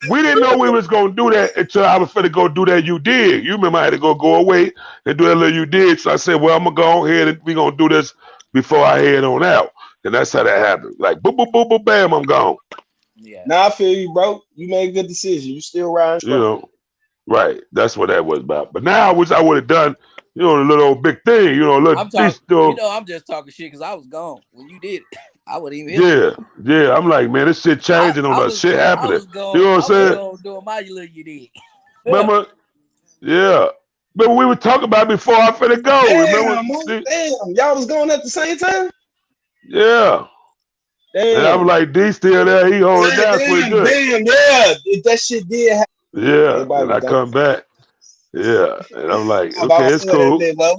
we didn't know we was gonna do that until I was finna go do that you did. You remember I had to go away and do that little you did. So I said, well, I'm gonna go ahead and we gonna do this before I head on out. And that's how that happened. Like boop boop boop boop bam, I'm gone. Yeah. Now I feel you, bro. You made a good decision. You still riding You strong. know, right. That's what that was about. But now I wish I would have done, the little old big thing, a little I'm talking. piece still. I'm just talking shit because I was gone when you did it. I wasn't even here. Yeah, yeah. I'm like, man, this shit changing on I us. was Shit I happening. was You gone. know what I'm I was saying? gone doing my little you did. Remember? Yeah. But we were talking about before I finna go. Remember? Damn, man. Damn. Y'all was going at the same time? Yeah. And I was Damn. like, D still there. He holding down pretty Damn, good. damn, yeah. If that shit did happen, Yeah. everybody And was I gone. come back. Yeah. And I'm like, I'm about okay, to it's say that cool. bit, well,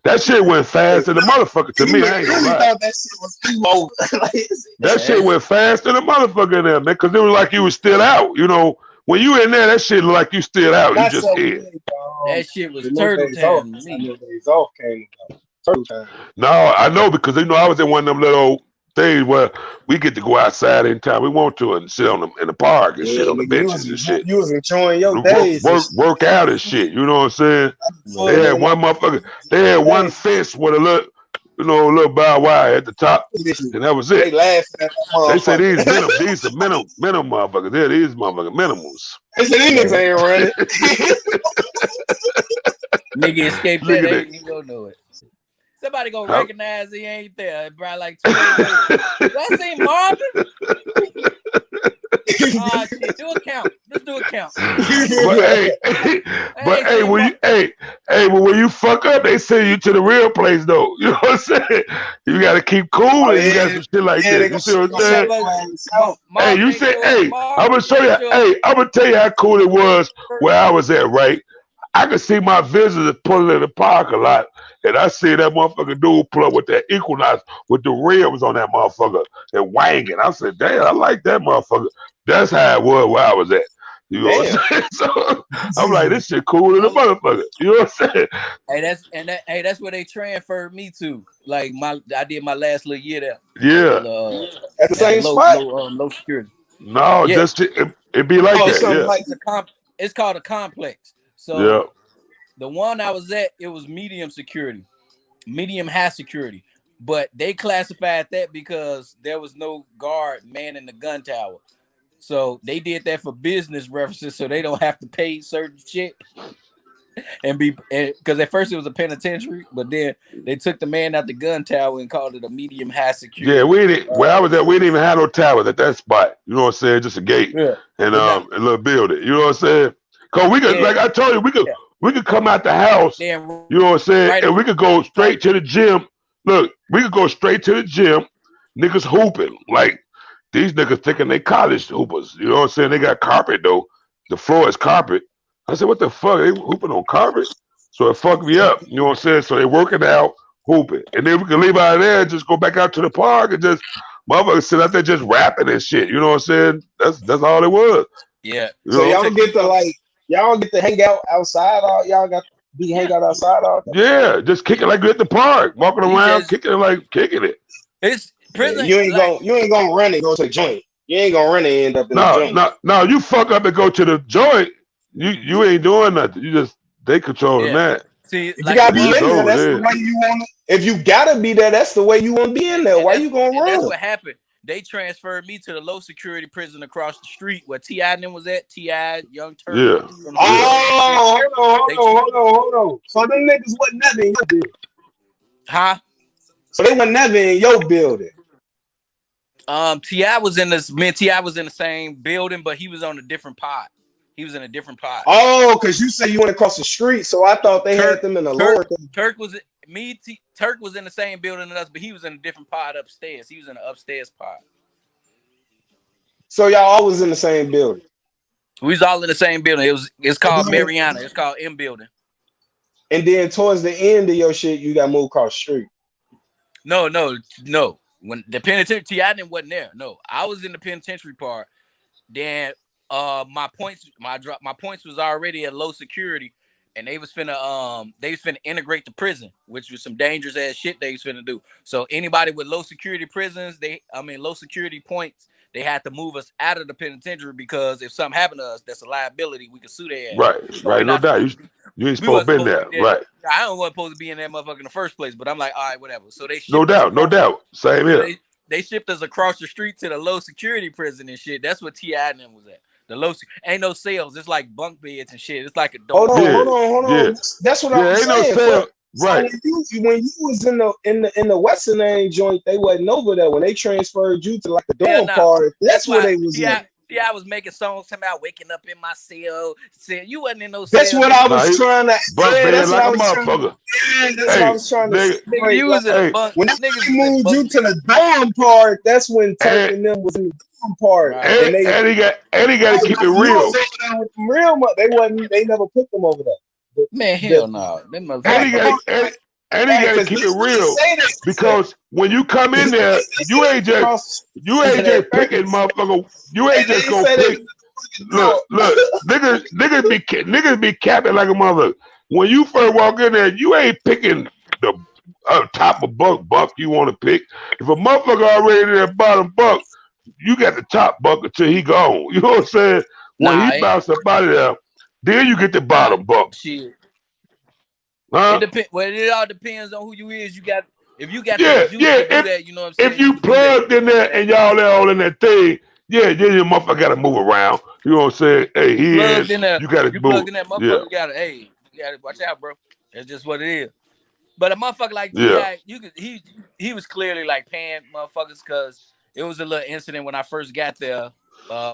That shit went fast than the motherfucker to you me. I ain't gonna really lie. thought that shit was over. Like, That Yeah, shit went fast than the motherfucker in there, man. Because it was like you was still out. When you in there, that shit look like you still out. You not just so in. good. that shit was The no turtle days off. time to I me. know days off came about. Turtle time. No, I know because I was in one of them little things where we get to go outside anytime we want to and sit in the park and shit Yeah, on the nigga, benches and shit. you was enjoying your Work, days and work, shit. work out and shit. You know what I'm saying? Yeah. They Fun had in my one motherfucker. They had one days. fence with a little barbed wire at the top, and that was They it. laughing at that They say motherfucker. these are minimum motherfuckers. Yeah, these motherfuckers minimums. They said these niggas ain't running. Nigga escaped Look that. at They that. ain't even gonna know it. Somebody gonna How- recognize he ain't there. Probably like 2 days later. Do I see Marvin? Ah, shit. Do a count. Let's do a count. But hey, I ain't seen Mar- but when you fuck up, they send you to the real place though. You know what I'm saying? You gotta keep cool Oh and you got yeah, some shit like yeah. that. You see They what I'm gonna Yeah, send saying? but your ass out. Hey, Marvin you ain't say, show up. hey, I'm Marvin gonna show ain't you. show up. Hey, I'm gonna tell you how cool it was where I was at. Right, I could see my visitors pulling in the park a lot, and I see that motherfucker dude pull up with that Equinox with the rims on that motherfucker and wanging. I said, damn, I like that motherfucker. That's how it was where I was at. You know what Damn. I'm saying? So I'm like, this shit cool in the That was, motherfucker. You know what I'm saying? that's where they transferred me to. Like I did my last little year there at Yeah. At the the same spot. low security. No, Yeah, just it be like Oh, that. something Yeah. like it's called a complex. Yeah. So the one I was at, it was medium security, medium high security. But they classified that because there was no guard manning the gun tower. So they did that for business references, so they don't have to pay certain shit and be because at first it was a penitentiary, but then they took the man out the gun tower and called it a medium high Yeah, security. where I was at, we didn't even have no towers at that spot. You know what I'm saying? Just a gate Yeah, and but not a little building. You know what I'm saying? Cause we could, yeah, like I told you, yeah. we could come out the house. Then You know what I'm saying? right And we across could go like straight to the gym. Look, we could go straight to the gym. Niggas hooping like these niggas thinking they college hoopers. You know what I'm saying? They got carpet though. The floor is carpet. I said, what the fuck? They hooping on carpet? So it fucked me up. You know what I'm saying? So they working out, hooping. And then we can leave out of there and just go back out to the park and just motherfuckers sit out there just rapping and shit. You know what I'm saying? That's all it was. yeah. You so know? y'all So get to like y'all get to hang out outside all y'all got to be yeah, hang out outside all day. Yeah, just kicking like we at the park, walking you around, just kicking like kicking it. it's Yeah, prison like you ain't gonna run and go to the joint. You ain't gonna run and end up in the No, joint. no, no. You fuck up and go to the joint. You ain't doing nothing. You just they controlling yeah. that. See, If you like the gotta You be one, just in there, over that's the there. way you want it. If you gotta be there, that's the way you want to be in there. Why you gonna and that's run? what happened. They transferred me to the low security prison across the street where Ti and them was at. Ti, Young Turk Yeah, from the yeah. Fudd. Oh, They hold on. So them niggas wasn't never in your building. huh? So they were never in your building. Ti was in this. Me and Ti was in the same building, but he was on a different pod. He was in a different pod. Oh, because you say you went across the street, so I thought they Turk, had them in the Turk, lower thing. Turk was me. Turk was in the same building as us, but he was in a different pod upstairs. He was in the upstairs pod. So y'all always in the same building. We was all in the same building. It's And called then, Mariana. It's called M building. and then towards the end of your shit, you got moved across the street. No. When the penitentiary, Ti wasn't there. No, I was in the penitentiary part. Then my points was already at low security. and they was finna integrate the prison, which was some dangerous ass shit they was finna do. So anybody with low security low security points, they had to move us out of the penitentiary because if something happened to us, that's a liability. We could sue their ass. Right, So we're right, no not doubt. supposed to be. You ain't We supposed wasn't to be supposed to there. be there. Right. I don't want supposed to be in that motherfucker in the first place. But I'm like, all right, whatever. So they No shipped us doubt, no across. doubt. Same So here. they shipped us across the street to the low security prison and shit. That's what T.I. and them was at. The low ain't no cells. It's like bunk beds and shit. It's like a dorm. Hold on. That's what I was Ain't no saying. sale. So Right. when you was in the Western Lane joint, they wasn't over there. When they transferred you to like the dorm part, that's where they was in. I was making songs about waking up in my cell. Said you wasn't in no cell. That's what I was trying to. Bunk bed That's what like I a was trying to. motherfucker. That's what I was trying to say. Nigga, you was in a bunk. When they niggas moved you to the dorm part, that's when Turk and them was in the dorm part, Right. And he got to keep it real. You was over there with them real. They never put them over there. Man, hell no. Them And he got to keep it real because when you come in there, you ain't just picking motherfucker. You ain't just gonna pick. Look, niggas be capping like a mother. When you first walk in there, you ain't picking the top of buck you want to pick. If a motherfucker already in that bottom buck, you got the top buck until he gone. You know what I'm saying? When he bounce up out of there, then you get the bottom buck. Shit. Huh? It all depends on who you is. If you got that juice to do that, you know what I'm saying? If you plugged in there and y'all all in that thing, then your motherfucker gotta move around. You know what I'm saying? Hey, he plugged is. In there, you gotta move. Plugged in that motherfucker. You gotta watch out, bro. That's just what it is. But a motherfucker like T.I., he was clearly like paying motherfuckers because it was a little incident when I first got there.